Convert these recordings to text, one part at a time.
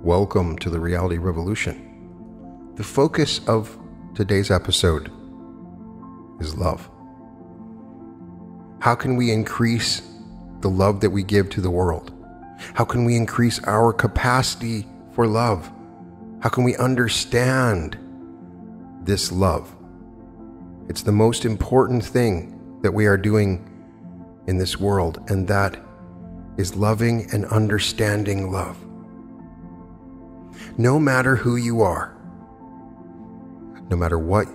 Welcome to the Reality Revolution. The focus of today's episode is love. How can we increase the love that we give to the world? How can we increase our capacity for love? How can we understand this love? It's the most important thing that we are doing in this world, and that is loving and understanding love. No matter who you are, no matter what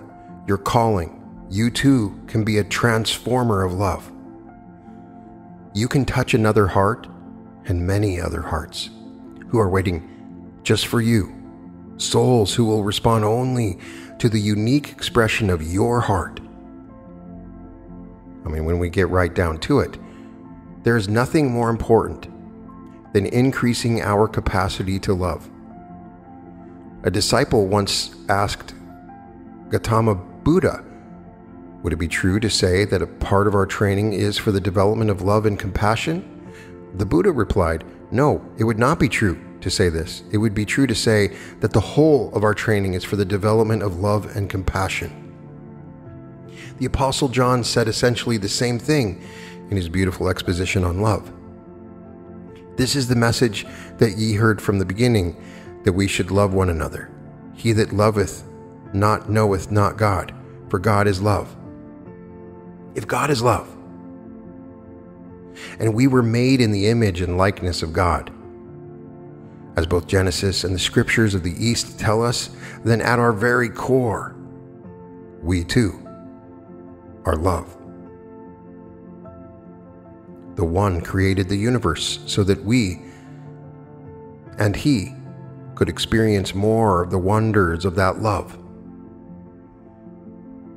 your calling, you too can be a transformer of love. You can touch another heart and many other hearts who are waiting just for you. Souls who will respond only to the unique expression of your heart. When we get right down to it, there is nothing more important than increasing our capacity to love. A disciple once asked Gautama Buddha, would it be true to say that a part of our training is for the development of love and compassion? The Buddha replied, no, it would not be true to say this. It would be true to say that the whole of our training is for the development of love and compassion. The Apostle John said essentially the same thing in his beautiful exposition on love. This is the message that ye heard from the beginning, that we should love one another. He that loveth not knoweth not God, for God is love. If God is love, and we were made in the image and likeness of God, as both Genesis and the scriptures of the East tell us, then at our very core, we too are love. The One created the universe so that we and He could experience more of the wonders of that love.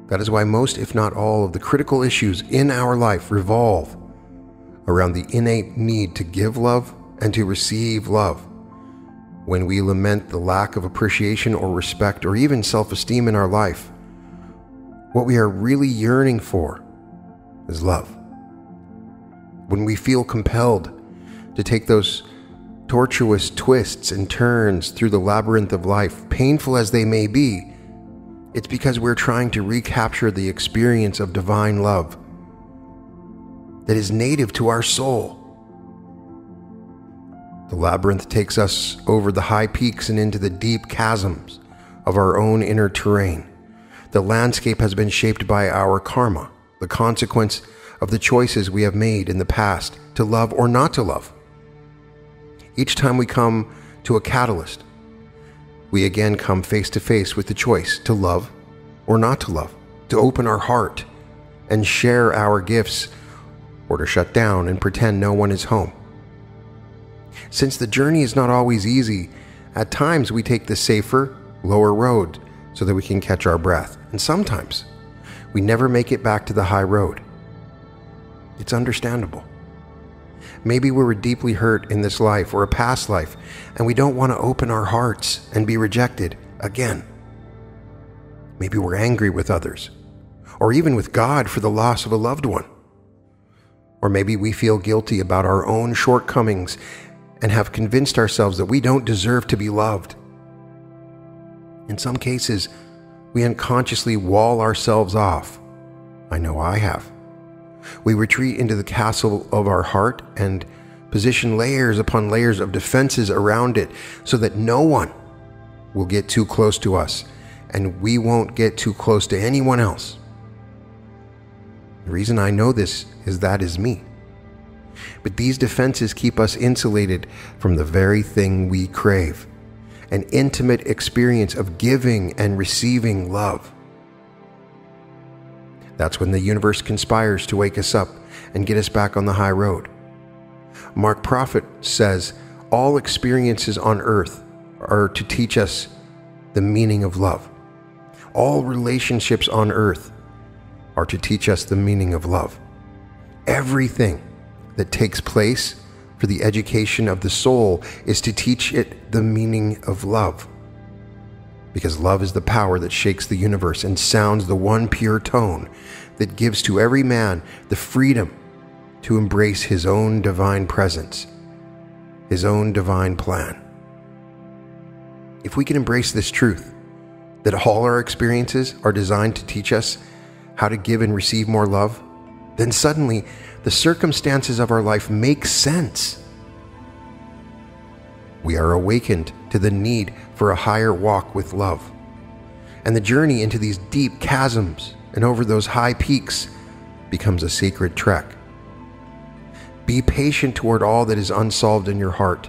That is why most, if not all, of the critical issues in our life revolve around the innate need to give love and to receive love. When we lament the lack of appreciation or respect or even self-esteem in our life, what we are really yearning for is love. When we feel compelled to take those tortuous twists and turns through the labyrinth of life, painful as they may be, it's because we're trying to recapture the experience of divine love that is native to our soul. The labyrinth takes us over the high peaks and into the deep chasms of our own inner terrain. The landscape has been shaped by our karma, the consequence of the choices we have made in the past to love or not to love. Each time we come to a catalyst, we again come face to face with the choice to love or not to love, to open our heart and share our gifts, or to shut down and pretend no one is home. Since the journey is not always easy, at times we take the safer, lower road so that we can catch our breath. And sometimes we never make it back to the high road. It's understandable. Maybe we were deeply hurt in this life or a past life, and we don't want to open our hearts and be rejected again. Maybe we're angry with others, or even with God for the loss of a loved one. Or maybe we feel guilty about our own shortcomings and have convinced ourselves that we don't deserve to be loved. In some cases, we unconsciously wall ourselves off. I know I have. We retreat into the castle of our heart and position layers upon layers of defenses around it so that no one will get too close to us and we won't get too close to anyone else. The reason I know this is that is me. But these defenses keep us insulated from the very thing we crave, an intimate experience of giving and receiving love. That's when the universe conspires to wake us up and get us back on the high road. Mark Prophet says, all experiences on earth are to teach us the meaning of love. All relationships on earth are to teach us the meaning of love. Everything that takes place for the education of the soul is to teach it the meaning of love. Because love is the power that shakes the universe and sounds the one pure tone that gives to every man the freedom to embrace his own divine presence, his own divine plan. If we can embrace this truth, that all our experiences are designed to teach us how to give and receive more love, then suddenly the circumstances of our life make sense. We are awakened to the need for a higher walk with love. And the journey into these deep chasms and over those high peaks becomes a sacred trek. Be patient toward all that is unsolved in your heart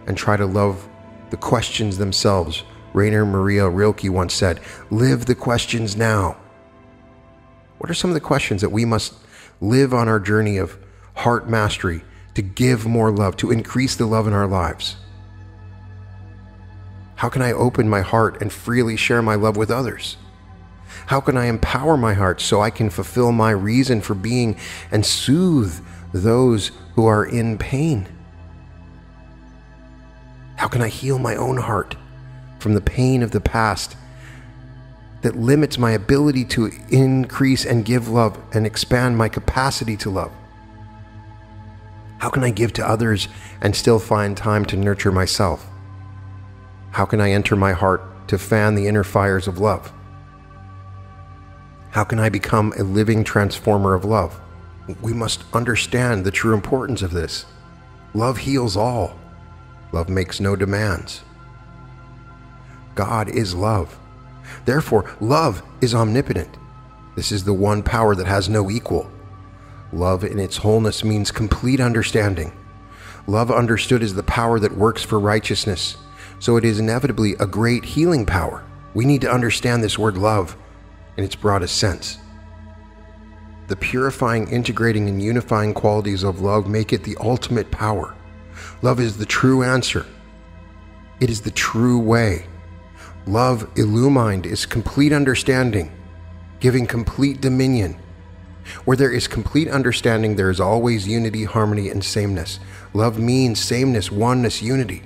and try to love the questions themselves. Rainer Maria Rilke once said, "Live the questions now." What are some of the questions that we must live on our journey of heart mastery to give more love, to increase the love in our lives? How can I open my heart and freely share my love with others? How can I empower my heart so I can fulfill my reason for being and soothe those who are in pain? How can I heal my own heart from the pain of the past that limits my ability to increase and give love and expand my capacity to love? How can I give to others and still find time to nurture myself? How can I enter my heart to fan the inner fires of love? How can I become a living transformer of love? We must understand the true importance of this. Love heals all. Love makes no demands. God is love. Therefore, love is omnipotent. This is the one power that has no equal. Love in its wholeness means complete understanding. Love understood is the power that works for righteousness, so it is inevitably a great healing power. We need to understand this word love in its broadest sense. The purifying, integrating, and unifying qualities of love make it the ultimate power. Love is the true answer. It is the true way. Love illumined is complete understanding, giving complete dominion. Where there is complete understanding, there is always unity, harmony, and sameness. Love means sameness, oneness, unity.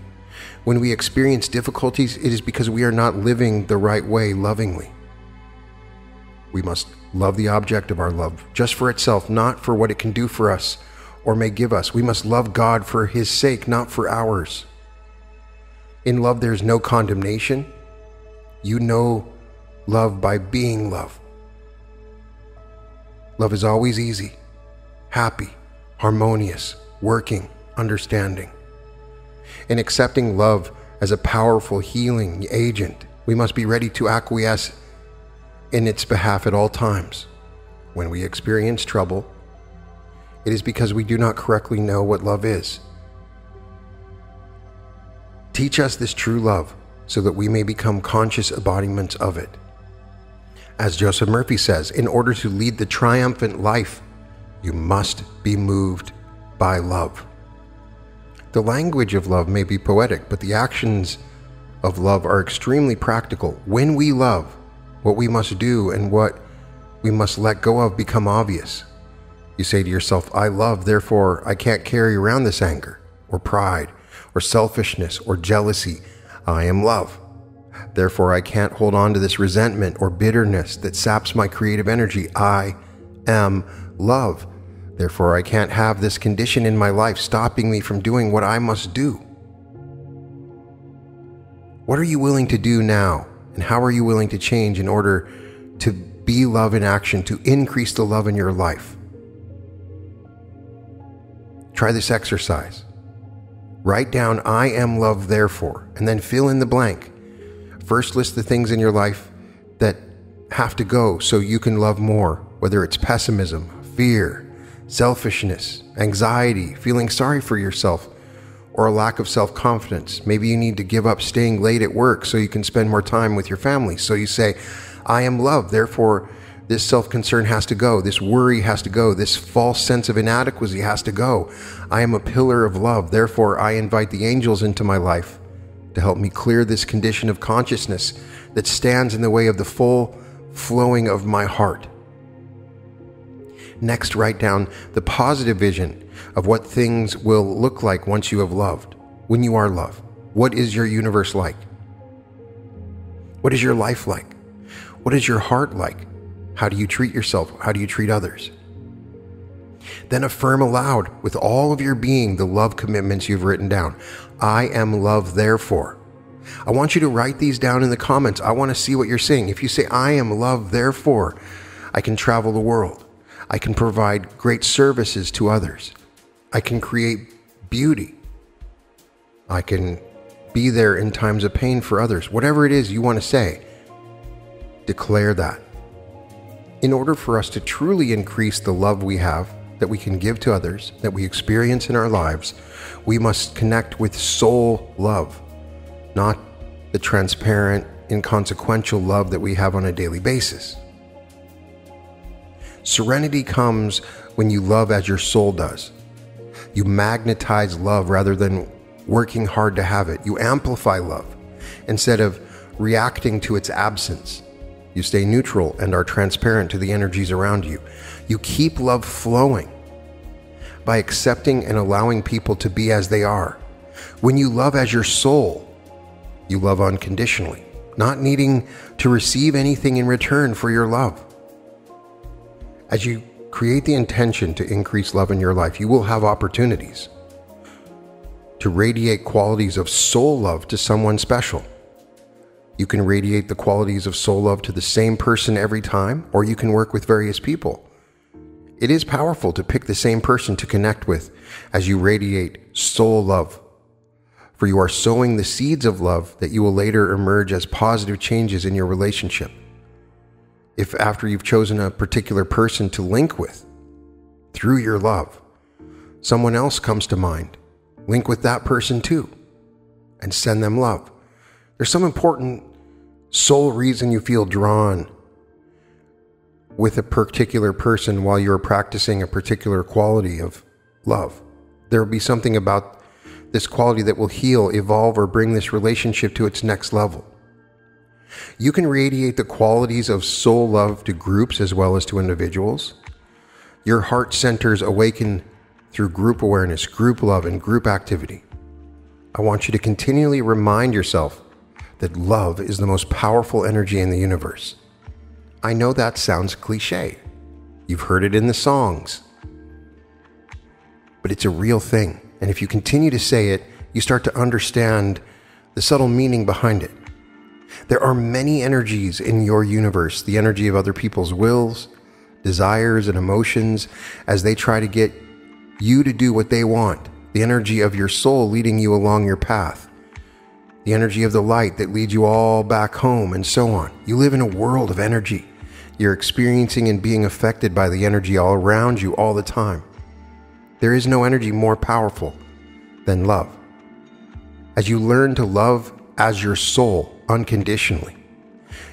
When we experience difficulties, it is because we are not living the right way lovingly. We must love the object of our love just for itself, not for what it can do for us or may give us. We must love God for His sake, not for ours. In love, there is no condemnation. You know love by being love. Love is always easy, happy, harmonious, working, understanding. In accepting love as a powerful healing agent, we must be ready to acquiesce in its behalf at all times. When we experience trouble, it is because we do not correctly know what love is. Teach us this true love so that we may become conscious embodiments of it. As Joseph Murphy says, in order to lead the triumphant life, you must be moved by love. The language of love may be poetic, but the actions of love are extremely practical. When we love, what we must do and what we must let go of become obvious. You say to yourself, I love, therefore I can't carry around this anger, or pride, or selfishness, or jealousy. I am love. Therefore I can't hold on to this resentment or bitterness that saps my creative energy. I am love. Therefore I can't have this condition in my life stopping me from doing what I must do. What are you willing to do now? And how are you willing to change in order to be love in action, to increase the love in your life? Try this exercise. Write down, I am love, therefore, and then fill in the blank. First, list the things in your life that have to go so you can love more, whether it's pessimism, fear, selfishness, anxiety, feeling sorry for yourself, or a lack of self-confidence. Maybe you need to give up staying late at work so you can spend more time with your family. So you say, I am love, therefore this self-concern has to go, this worry has to go, this false sense of inadequacy has to go. I am a pillar of love, therefore I invite the angels into my life to help me clear this condition of consciousness that stands in the way of the full flowing of my heart. Next, write down the positive vision of what things will look like once you have loved, when you are loved. What is your universe like? What is your life like? What is your heart like? How do you treat yourself? How do you treat others? Then affirm aloud with all of your being the love commitments you've written down. I am love, therefore. I want you to write these down in the comments. I want to see what you're saying. If you say, I am love, therefore I can travel the world. I can provide great services to others. I can create beauty. I can be there in times of pain for others. Whatever it is you want to say, declare that. In order for us to truly increase the love we have, that we can give to others, that we experience in our lives, we must connect with soul love, not the transparent, inconsequential love that we have on a daily basis. Serenity comes when you love as your soul does. You magnetize love rather than working hard to have it. You amplify love instead of reacting to its absence. You stay neutral and are transparent to the energies around you. You keep love flowing by accepting and allowing people to be as they are. When you love as your soul, you love unconditionally, not needing to receive anything in return for your love. As you create the intention to increase love in your life, you will have opportunities to radiate qualities of soul love to someone special. You can radiate the qualities of soul love to the same person every time, or you can work with various people. It is powerful to pick the same person to connect with as you radiate soul love, for you are sowing the seeds of love that you will later emerge as positive changes in your relationship. If after you've chosen a particular person to link with, through your love, someone else comes to mind, link with that person too, and send them love. There's some important soul reason you feel drawn with a particular person while you're practicing a particular quality of love. There will be something about this quality that will heal, evolve, or bring this relationship to its next level. You can radiate the qualities of soul love to groups as well as to individuals. Your heart centers awaken through group awareness, group love, and group activity. I want you to continually remind yourself that love is the most powerful energy in the universe. I know that sounds cliche. You've heard it in the songs. But it's a real thing. And if you continue to say it, you start to understand the subtle meaning behind it. There are many energies in your universe, the energy of other people's wills, desires, and emotions as they try to get you to do what they want. The energy of your soul leading you along your path. The energy of the light that leads you all back home, and so on. You live in a world of energy. You're experiencing and being affected by the energy all around you all the time. There is no energy more powerful than love. As you learn to love as your soul unconditionally,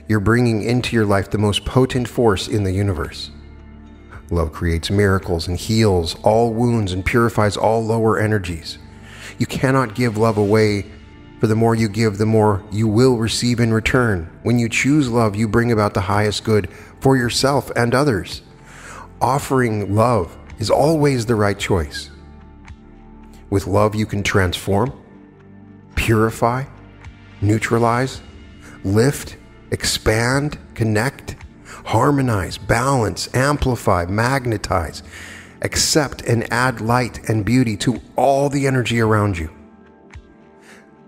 you're bringing into your life the most potent force in the universe. Love creates miracles and heals all wounds and purifies all lower energies. You cannot give love away, for the more you give, the more you will receive in return. When you choose love, you bring about the highest good for yourself and others. Offering love is always the right choice. With love, you can transform, purify, neutralize, lift, expand, connect, harmonize, balance, amplify, magnetize, accept, and add light and beauty to all the energy around you.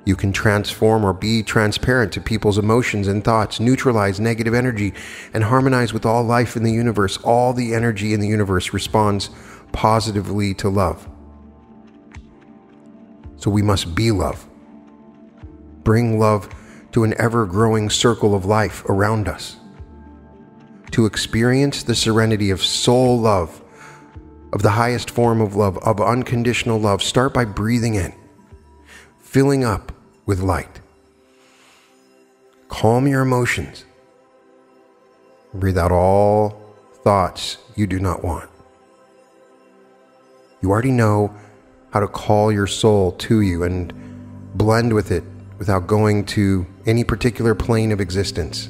You can transform or be transparent to people's emotions and thoughts, neutralize negative energy, and harmonize with all life in the universe. All the energy in the universe responds positively to love. So we must be love. Bring love to an ever-growing circle of life around us. To experience the serenity of soul love, of the highest form of love, of unconditional love, start by breathing in, filling up with light. Calm your emotions. Breathe out all thoughts you do not want. You already know how to call your soul to you and blend with it without going to any particular plane of existence.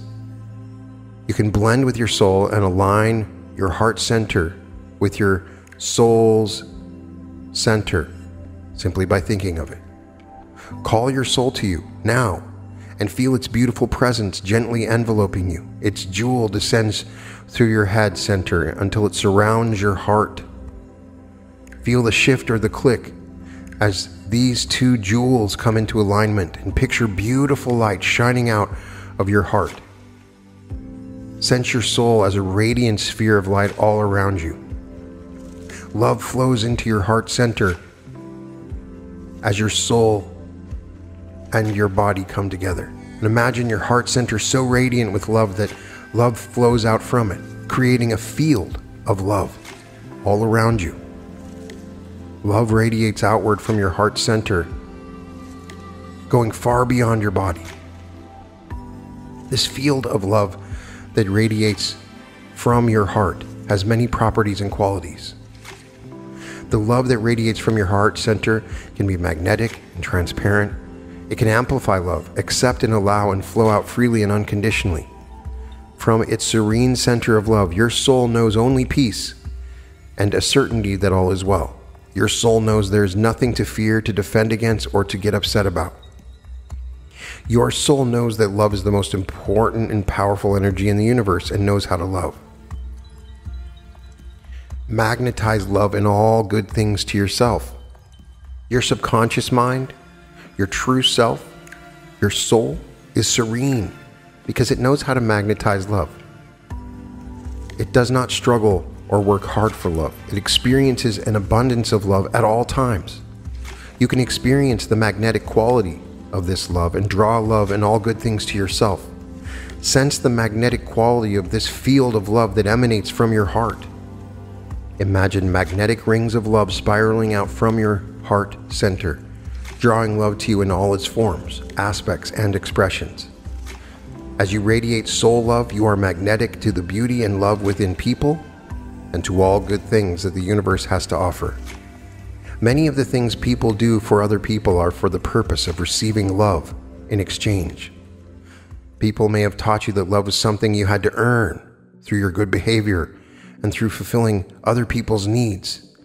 You can blend with your soul and align your heart center with your soul's center simply by thinking of it. Call your soul to you now and feel its beautiful presence gently enveloping you. Its jewel descends through your head center until it surrounds your heart. Feel the shift or the click as these two jewels come into alignment, and picture beautiful light shining out of your heart. Sense your soul as a radiant sphere of light all around you. Love flows into your heart center as your soul and your body come together. And imagine your heart center so radiant with love that love flows out from it, creating a field of love all around you. Love radiates outward from your heart center, going far beyond your body. This field of love that radiates from your heart has many properties and qualities. The love that radiates from your heart center can be magnetic and transparent. It can amplify love, accept and allow, and flow out freely and unconditionally. From its serene center of love, your soul knows only peace and a certainty that all is well. Your soul knows there is nothing to fear, to defend against, or to get upset about. Your soul knows that love is the most important and powerful energy in the universe and knows how to love. Magnetize love and all good things to yourself. Your subconscious mind, your true self, your soul is serene because it knows how to magnetize love. It does not struggle or work hard for love. It experiences an abundance of love at all times. You can experience the magnetic quality of this love and draw love and all good things to yourself. Sense the magnetic quality of this field of love that emanates from your heart. Imagine magnetic rings of love spiraling out from your heart center, drawing love to you in all its forms, aspects, and expressions. As you radiate soul love, you are magnetic to the beauty and love within people and to all good things that the universe has to offer. Many of the things people do for other people are for the purpose of receiving love in exchange. People may have taught you that love was something you had to earn through your good behavior and through fulfilling other people's needs.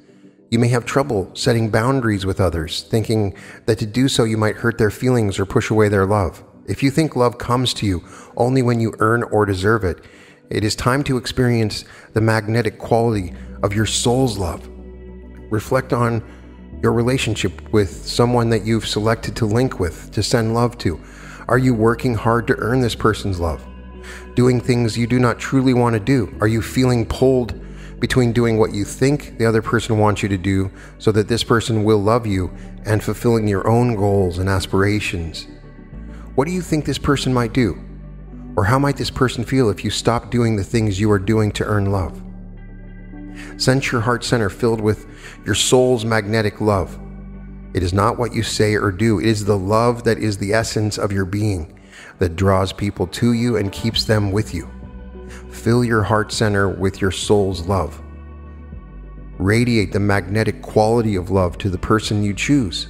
You may have trouble setting boundaries with others, thinking that to do so you might hurt their feelings or push away their love. If you think love comes to you only when you earn or deserve it, it is time to experience the magnetic quality of your soul's love. Reflect on your relationship with someone that you've selected to link with, to send love to. Are you working hard to earn this person's love? Doing things you do not truly want to do? Are you feeling pulled between doing what you think the other person wants you to do so that this person will love you and fulfilling your own goals and aspirations? What do you think this person might do? Or how might this person feel if you stop doing the things you are doing to earn love? Sense your heart center filled with your soul's magnetic love. It is not what you say or do. It is the love that is the essence of your being that draws people to you and keeps them with you. Fill your heart center with your soul's love. Radiate the magnetic quality of love to the person you choose.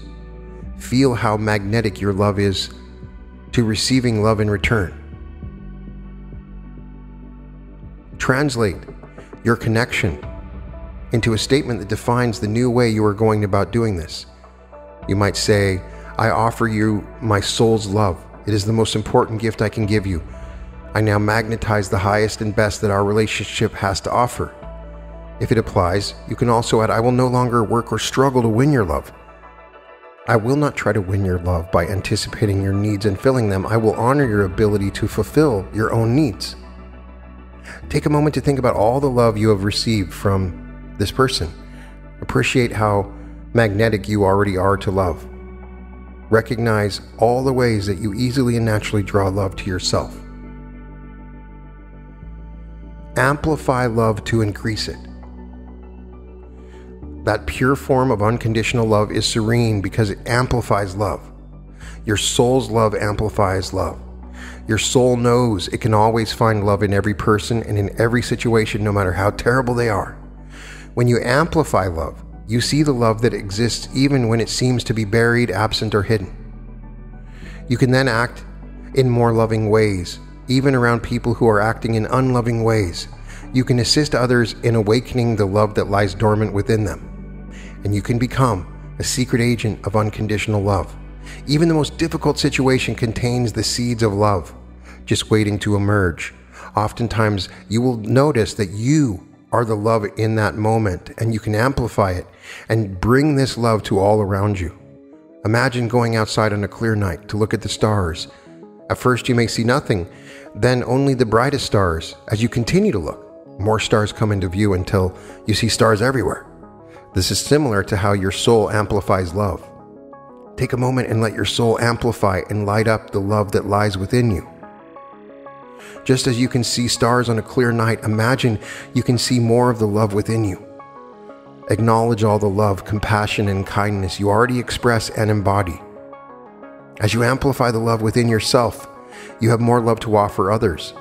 Feel how magnetic your love is to receiving love in return. Translate your connection into a statement that defines the new way you are going about doing this. You might say, I offer you my soul's love. It is the most important gift I can give you. I now magnetize the highest and best that our relationship has to offer. If it applies, you can also add, I will no longer work or struggle to win your love. I will not try to win your love by anticipating your needs and filling them. I will honor your ability to fulfill your own needs. Take a moment to think about all the love you have received from this person. Appreciate how magnetic you already are to love. Recognize all the ways that you easily and naturally draw love to yourself. Amplify love to increase it. That pure form of unconditional love is serene because it amplifies love. Your soul's love amplifies love. Your soul knows it can always find love in every person and in every situation, no matter how terrible they are. When you amplify love, you see the love that exists even when it seems to be buried, absent, or hidden. You can then act in more loving ways, even around people who are acting in unloving ways. You can assist others in awakening the love that lies dormant within them. And you can become a secret agent of unconditional love. Even the most difficult situation contains the seeds of love, just waiting to emerge. Oftentimes, you will notice that you are the love in that moment, and you can amplify it and bring this love to all around you. Imagine going outside on a clear night to look at the stars. At first you may see nothing, then only the brightest stars. As you continue to look, more stars come into view until you see stars everywhere. This is similar to how your soul amplifies love. Take a moment and let your soul amplify and light up the love that lies within you. Just as you can see stars on a clear night, imagine you can see more of the love within you. Acknowledge all the love, compassion, and kindness you already express and embody. As you amplify the love within yourself, you have more love to offer others.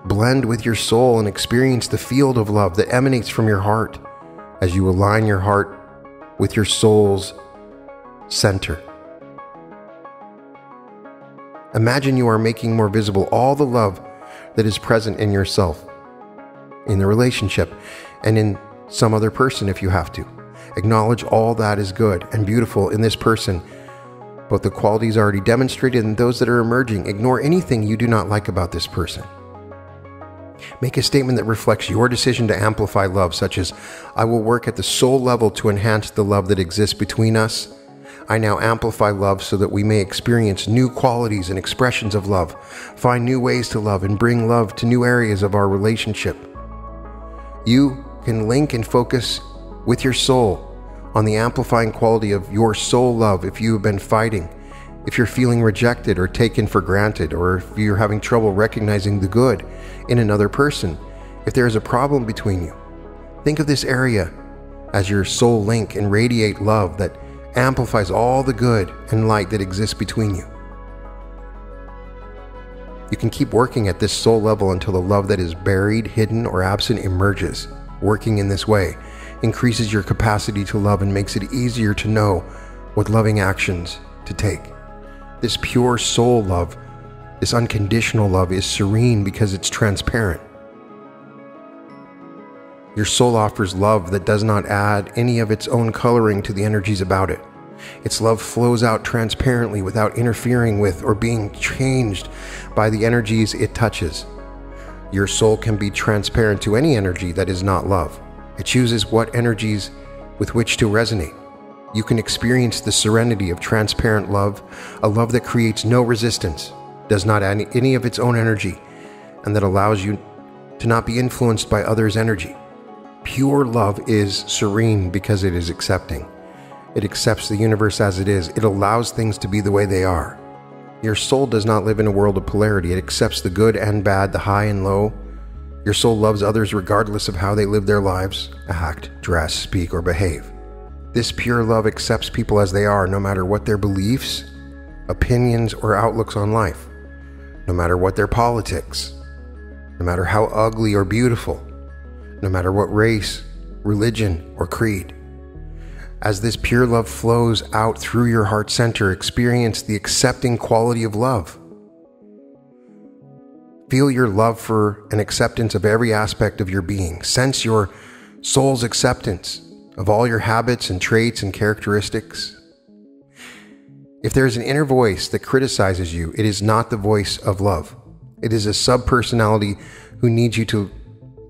Blend with your soul and experience the field of love that emanates from your heart as you align your heart with your soul's center. Imagine you are making more visible all the love that is present in yourself, in the relationship, and in some other person if you have to. Acknowledge all that is good and beautiful in this person, both the qualities already demonstrated and those that are emerging. Ignore anything you do not like about this person. Make a statement that reflects your decision to amplify love, such as, I will work at the soul level to enhance the love that exists between us. I now amplify love so that we may experience new qualities and expressions of love, find new ways to love, and bring love to new areas of our relationship. You can link and focus with your soul on the amplifying quality of your soul love if you have been fighting, if you're feeling rejected or taken for granted, or if you're having trouble recognizing the good in another person, if there is a problem between you. Think of this area as your soul link and radiate love that amplifies all the good and light that exists between you. You can keep working at this soul level until the love that is buried, hidden, or absent emerges. Working in this way increases your capacity to love and makes it easier to know what loving actions to take. This pure soul love, this unconditional love, is serene because it's transparent. Your soul offers love that does not add any of its own coloring to the energies about it. Its love flows out transparently without interfering with or being changed by the energies it touches. Your soul can be transparent to any energy that is not love. It chooses what energies with which to resonate. You can experience the serenity of transparent love, a love that creates no resistance, does not add any of its own energy, and that allows you to not be influenced by others' energy. Pure love is serene because it is accepting. It accepts the universe as it is. It allows things to be the way they are. Your soul does not live in a world of polarity. It accepts the good and bad, the high and low. Your soul loves others regardless of how they live their lives, act, dress, speak, or behave. This pure love accepts people as they are, no matter what their beliefs, opinions, or outlooks on life, no matter what their politics, no matter how ugly or beautiful, no matter what race, religion, or creed. As this pure love flows out through your heart center, experience the accepting quality of love. Feel your love for and acceptance of every aspect of your being. Sense your soul's acceptance of all your habits and traits and characteristics. If there is an inner voice that criticizes you, it is not the voice of love. It is a sub-personality who needs you to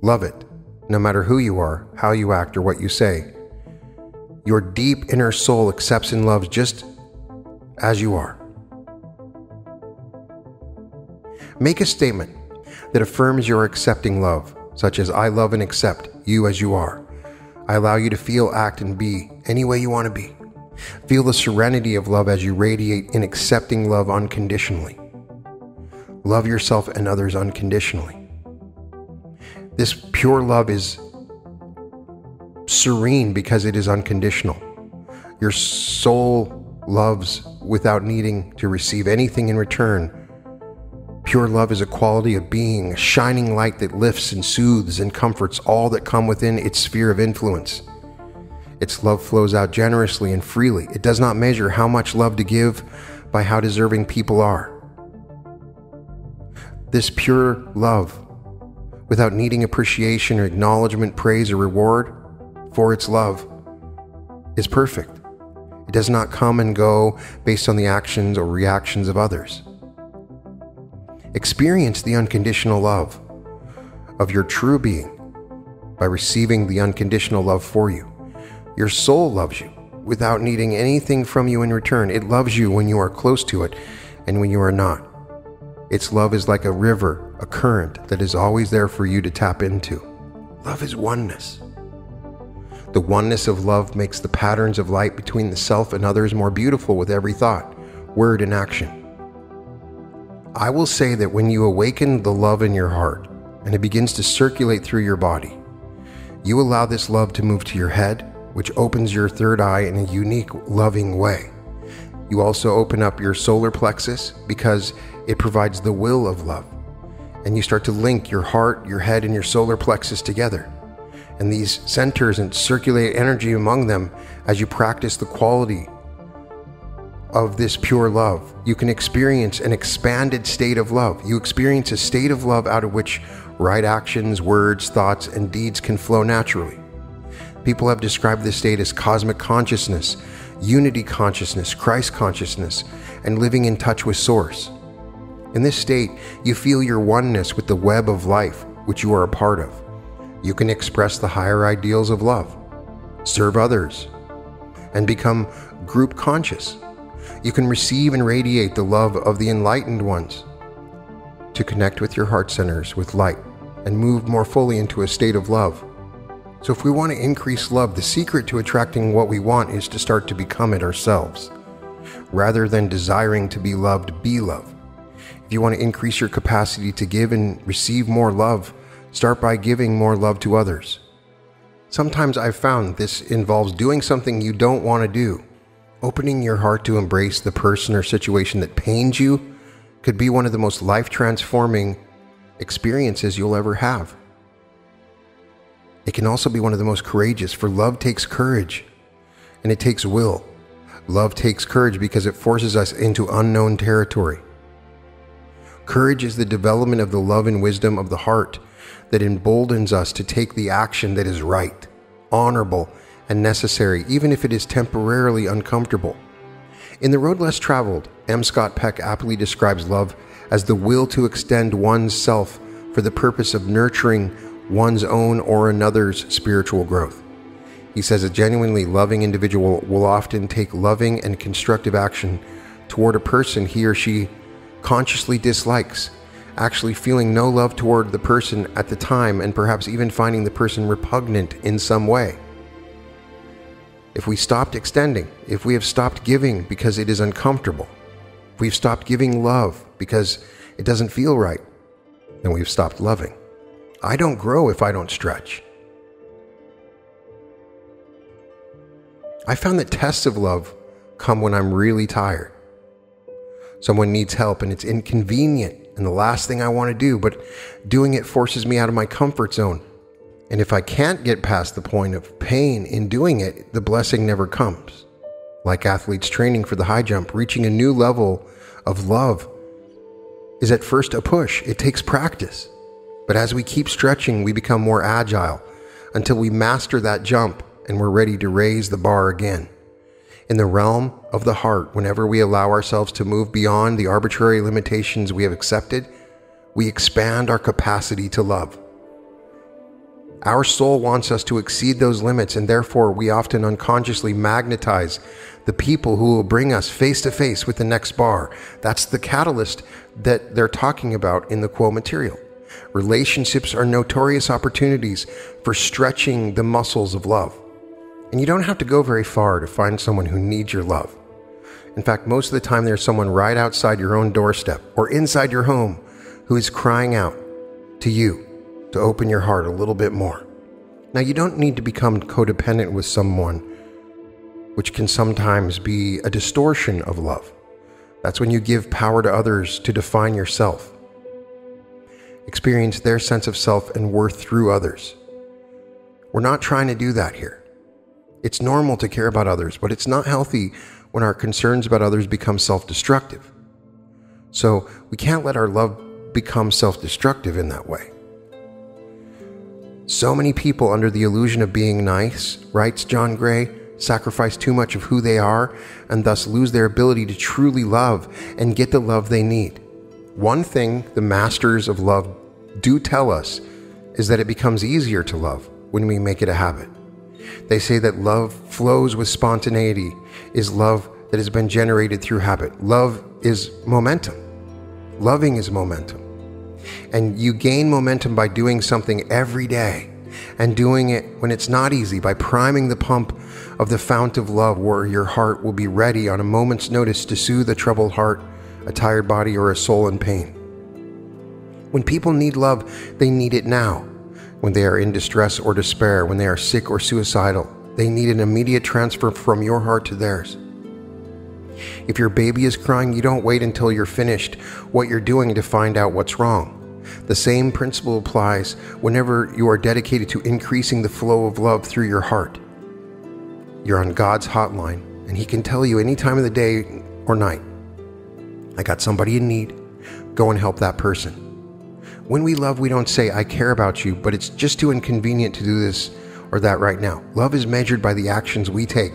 love it, no matter who you are, how you act, or what you say. Your deep inner soul accepts and loves just as you are. Make a statement that affirms your accepting love, such as, I love and accept you as you are. I allow you to feel, act, and be any way you want to be. Feel the serenity of love as you radiate in accepting love unconditionally. Love yourself and others unconditionally. This pure love is serene because it is unconditional. Your soul loves without needing to receive anything in return. Pure love is a quality of being, a shining light that lifts and soothes and comforts all that come within its sphere of influence. Its love flows out generously and freely. It does not measure how much love to give by how deserving people are. This pure love, without needing appreciation or acknowledgement, praise, or reward for its love, is perfect. It does not come and go based on the actions or reactions of others. Experience the unconditional love of your true being by receiving the unconditional love for you. Your soul loves you without needing anything from you in return. It loves you when you are close to it and when you are not. Its love is like a river, a current that is always there for you to tap into. Love is oneness. The oneness of love makes the patterns of light between the self and others more beautiful with every thought, word, and action. I will say that when you awaken the love in your heart and it begins to circulate through your body, you allow this love to move to your head, which opens your third eye in a unique, loving way. You also open up your solar plexus because it provides the will of love. And you start to link your heart, your head, and your solar plexus together. And these centers and circulate energy among them as you practice the quality of this pure love. You can experience an expanded state of love. You experience a state of love out of which right actions, words, thoughts, and deeds can flow naturally. People have described this state as cosmic consciousness, unity consciousness, Christ consciousness, and living in touch with Source. In this state, you feel your oneness with the web of life which you are a part of. You can express the higher ideals of love, serve others, and become group conscious. You can receive and radiate the love of the enlightened ones to connect with your heart centers with light and move more fully into a state of love. So if we want to increase love, the secret to attracting what we want is to start to become it ourselves. Rather than desiring to be loved, be love. If you want to increase your capacity to give and receive more love, start by giving more love to others. Sometimes I've found this involves doing something you don't want to do. Opening your heart to embrace the person or situation that pains you could be one of the most life-transforming experiences you'll ever have. It can also be one of the most courageous, for love takes courage, and it takes will. Love takes courage because it forces us into unknown territory. Courage is the development of the love and wisdom of the heart that emboldens us to take the action that is right, honorable, and necessary, even if it is temporarily uncomfortable. In The Road Less Traveled, M. Scott Peck aptly describes love as the will to extend one's self for the purpose of nurturing one's own or another's spiritual growth. He says a genuinely loving individual will often take loving and constructive action toward a person he or she consciously dislikes, actually feeling no love toward the person at the time and perhaps even finding the person repugnant in some way. If we stopped extending, if we have stopped giving because it is uncomfortable, if we've stopped giving love because it doesn't feel right, then we've stopped loving. I don't grow if I don't stretch. I found that tests of love come when I'm really tired. Someone needs help and it's inconvenient and the last thing I want to do, but doing it forces me out of my comfort zone. And if I can't get past the point of pain in doing it, the blessing never comes. Like athletes training for the high jump, reaching a new level of love is at first a push. It takes practice. But as we keep stretching, we become more agile until we master that jump and we're ready to raise the bar again. In the realm of the heart, whenever we allow ourselves to move beyond the arbitrary limitations we have accepted, we expand our capacity to love. Our soul wants us to exceed those limits, and therefore we often unconsciously magnetize the people who will bring us face to face with the next bar. That's the catalyst that they're talking about in the quote material. Relationships are notorious opportunities for stretching the muscles of love. And you don't have to go very far to find someone who needs your love. In fact, most of the time there's someone right outside your own doorstep or inside your home who is crying out to you to open your heart a little bit more. Now, you don't need to become codependent with someone, which can sometimes be a distortion of love. That's when you give power to others to define yourself. Experience their sense of self and worth through others. We're not trying to do that here. It's normal to care about others, but it's not healthy when our concerns about others become self-destructive. So we can't let our love become self-destructive in that way. So many people, under the illusion of being nice, writes John Gray, sacrifice too much of who they are and thus lose their ability to truly love and get the love they need. One thing the masters of love do tell us is that it becomes easier to love when we make it a habit. They say that love flows with spontaneity, is love that has been generated through habit. Love is momentum. Loving is momentum. And you gain momentum by doing something every day, and doing it when it's not easy, by priming the pump of the fount of love, where your heart will be ready on a moment's notice to soothe a troubled heart, a tired body, or a soul in pain. When people need love, they need it now. When they are in distress or despair, when they are sick or suicidal, they need an immediate transfer from your heart to theirs. If your baby is crying, you don't wait until you're finished what you're doing to find out what's wrong. The same principle applies whenever you are dedicated to increasing the flow of love through your heart. You're on God's hotline, and He can tell you any time of the day or night, I got somebody in need, go and help that person. When we love, we don't say, I care about you, but it's just too inconvenient to do this or that right now. Love is measured by the actions we take,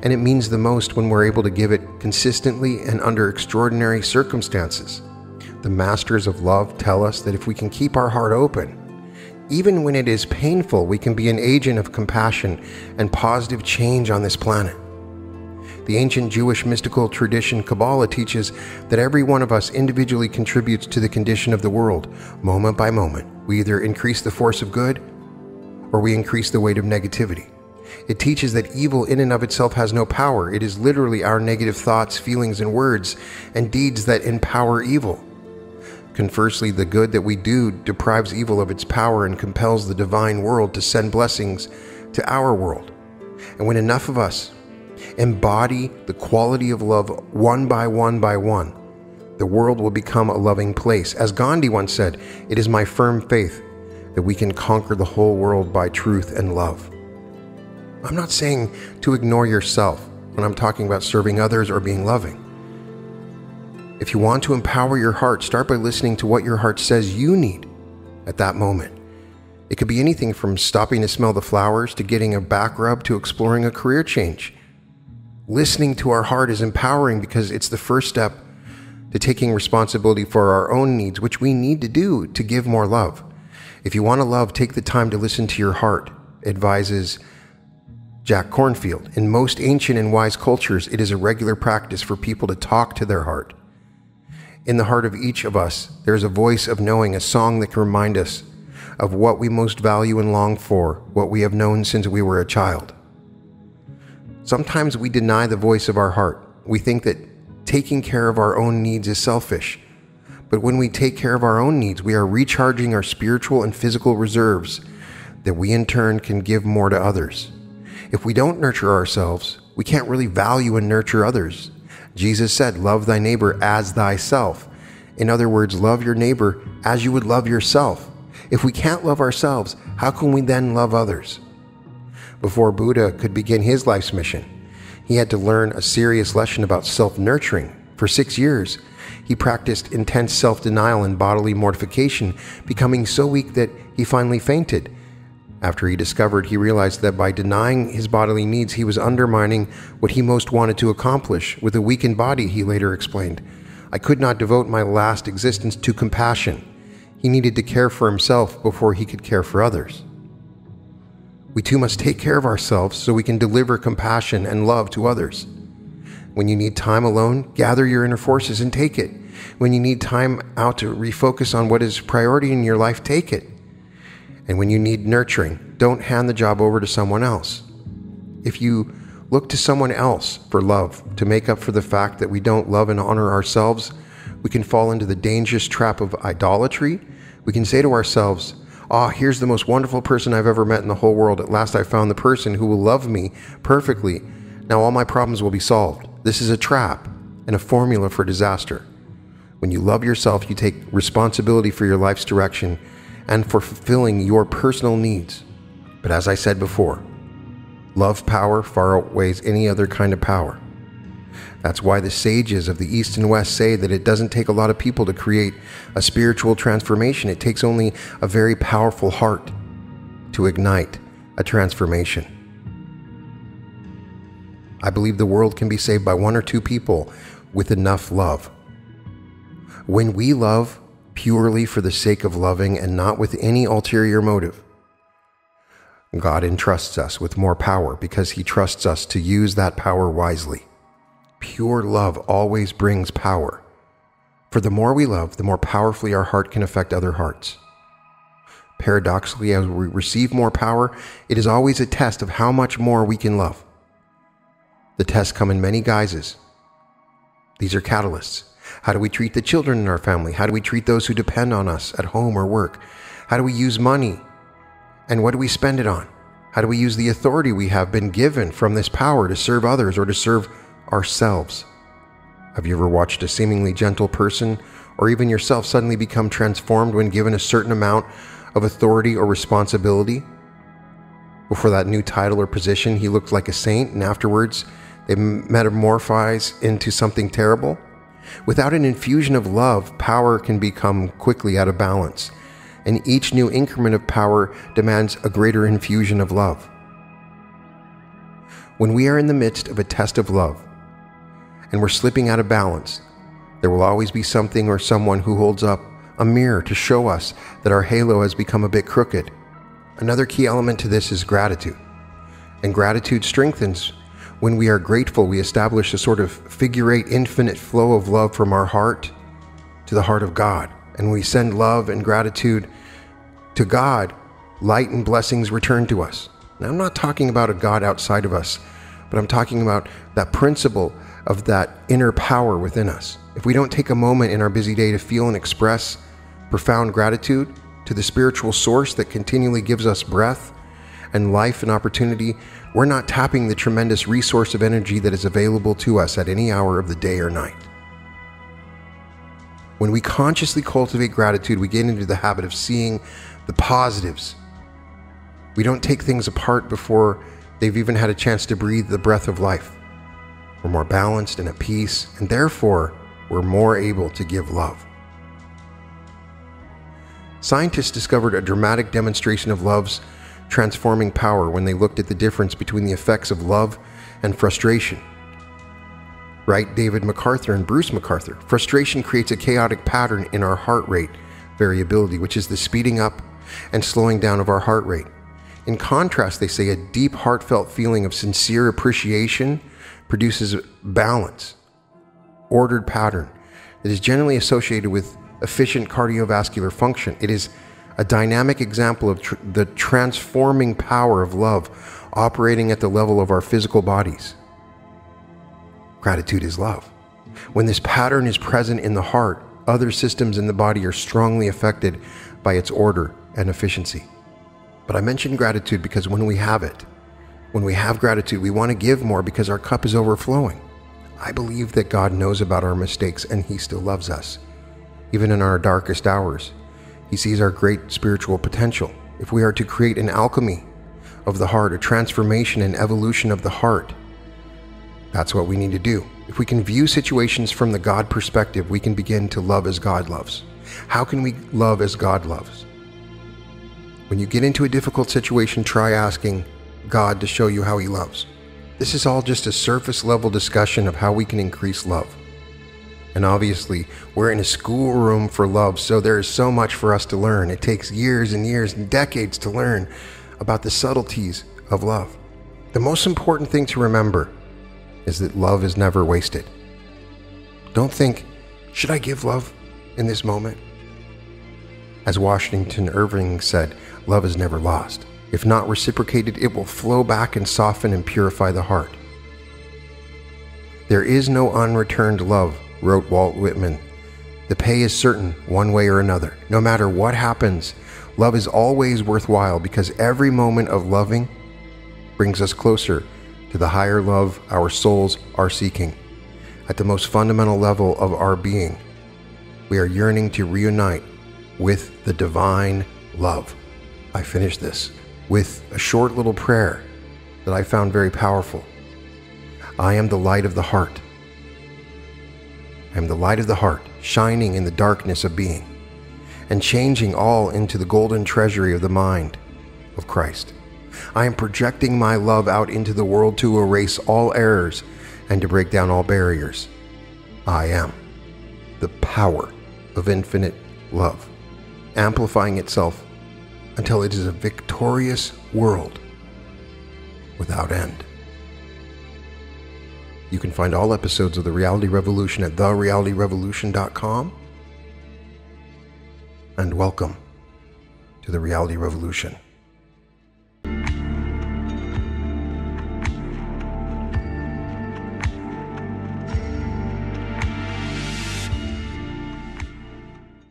and it means the most when we're able to give it consistently and under extraordinary circumstances. The masters of love tell us that if we can keep our heart open, even when it is painful, we can be an agent of compassion and positive change on this planet. The ancient Jewish mystical tradition Kabbalah teaches that every one of us individually contributes to the condition of the world. Moment by moment, we either increase the force of good or we increase the weight of negativity. It teaches that evil in and of itself has no power. It is literally our negative thoughts, feelings, and words and deeds that empower evil. Conversely, the good that we do deprives evil of its power and compels the divine world to send blessings to our world. And when enough of us embody the quality of love one by one, the world will become a loving place. As Gandhi once said, it is my firm faith that we can conquer the whole world by truth and love. I'm not saying to ignore yourself when I'm talking about serving others or being loving. If you want to empower your heart, start by listening to what your heart says you need at that moment. It could be anything from stopping to smell the flowers to getting a back rub to exploring a career change. Listening to our heart is empowering because it's the first step to taking responsibility for our own needs, which we need to do to give more love. If you want to love, take the time to listen to your heart, advises Jack Kornfield. In most ancient and wise cultures, it is a regular practice for people to talk to their heart. In the heart of each of us, there is a voice of knowing, a song that can remind us of what we most value and long for, what we have known since we were a child. Sometimes we deny the voice of our heart. We think that taking care of our own needs is selfish. But when we take care of our own needs, we are recharging our spiritual and physical reserves that we in turn can give more to others. If we don't nurture ourselves, we can't really value and nurture others. Jesus said, love thy neighbor as thyself. In other words, love your neighbor as you would love yourself. If we can't love ourselves, how can we then love others? Before Buddha could begin his life's mission, he had to learn a serious lesson about self-nurturing. For 6 years, he practiced intense self-denial and bodily mortification, becoming so weak that he finally fainted. After he realized that by denying his bodily needs, he was undermining what he most wanted to accomplish. With a weakened body, he later explained, I could not devote my last existence to compassion. He needed to care for himself before he could care for others. We too must take care of ourselves so we can deliver compassion and love to others. When you need time alone, gather your inner forces and take it. When you need time out to refocus on what is priority in your life, take it. And when you need nurturing, don't hand the job over to someone else. If you look to someone else for love to make up for the fact that we don't love and honor ourselves, we can fall into the dangerous trap of idolatry. We can say to ourselves, here's the most wonderful person I've ever met in the whole world. At last I found the person who will love me perfectly. Now all my problems will be solved. This is a trap and a formula for disaster. When you love yourself, you take responsibility for your life's direction and for fulfilling your personal needs. But as I said before, love power far outweighs any other kind of power. That's why the sages of the East and West say that it doesn't take a lot of people to create a spiritual transformation. It takes only a very powerful heart to ignite a transformation. I believe the world can be saved by 1 or 2 people with enough love. When we love purely for the sake of loving and not with any ulterior motive, God entrusts us with more power because he trusts us to use that power wisely. Pure love always brings power. For the more we love, the more powerfully our heart can affect other hearts. Paradoxically, as we receive more power, it is always a test of how much more we can love. The tests come in many guises. These are catalysts. How do we treat the children in our family? How do we treat those who depend on us at home or work? How do we use money? And what do we spend it on? How do we use the authority we have been given from this power to serve others or to serve ourselves? Have you ever watched a seemingly gentle person or even yourself suddenly become transformed when given a certain amount of authority or responsibility? Before that new title or position, he looked like a saint, and afterwards they metamorphose into something terrible. Without an infusion of love, power can become quickly out of balance, and each new increment of power demands a greater infusion of love. When we are in the midst of a test of love, and we're slipping out of balance, there will always be something or someone who holds up a mirror to show us that our halo has become a bit crooked. Another key element to this is gratitude. And gratitude strengthens. When we are grateful, we establish a sort of figure-eight infinite flow of love from our heart to the heart of God. And we send love and gratitude to God, light and blessings return to us. Now, I'm not talking about a God outside of us, but I'm talking about that principle of that inner power within us. If we don't take a moment in our busy day to feel and express profound gratitude to the spiritual source that continually gives us breath and life and opportunity, we're not tapping the tremendous resource of energy that is available to us at any hour of the day or night. When we consciously cultivate gratitude, we get into the habit of seeing the positives. We don't take things apart before they've even had a chance to breathe the breath of life. We're more balanced and at peace, and therefore, we're more able to give love. Scientists discovered a dramatic demonstration of love's transforming power when they looked at the difference between the effects of love and frustration. Right, David MacArthur and Bruce MacArthur. Frustration creates a chaotic pattern in our heart rate variability, which is the speeding up and slowing down of our heart rate. In contrast, they say a deep, heartfelt feeling of sincere appreciation produces balance, ordered pattern that is generally associated with efficient cardiovascular function. It is a dynamic example of the transforming power of love operating at the level of our physical bodies. Gratitude is love. When this pattern is present in the heart, other systems in the body are strongly affected by its order and efficiency. But I mentioned gratitude because when we have gratitude, we want to give more because our cup is overflowing. I believe that God knows about our mistakes and he still loves us. Even in our darkest hours, he sees our great spiritual potential. If we are to create an alchemy of the heart, a transformation and evolution of the heart, that's what we need to do. If we can view situations from the God perspective, we can begin to love as God loves. How can we love as God loves? When you get into a difficult situation, try asking God to show you how he loves. This is all just a surface level discussion of how we can increase love. And obviously, we're in a schoolroom for love, so there is so much for us to learn. It takes years and years and decades to learn about the subtleties of love. The most important thing to remember is that love is never wasted. Don't think, should I give love in this moment? As Washington Irving said, love is never lost. If not reciprocated, it will flow back and soften and purify the heart. There is no unreturned love, wrote Walt Whitman. The pay is certain, one way or another. No matter what happens, love is always worthwhile because every moment of loving brings us closer to the higher love our souls are seeking. At the most fundamental level of our being, we are yearning to reunite with the divine love. I finish this with a short little prayer that I found very powerful. I am the light of the heart. I am the light of the heart, shining in the darkness of being, and changing all into the golden treasury of the mind of Christ. I am projecting my love out into the world to erase all errors and to break down all barriers. I am the power of infinite love, amplifying itself until it is a victorious world without end. You can find all episodes of The Reality Revolution at therealityrevolution.com. And welcome to The Reality Revolution.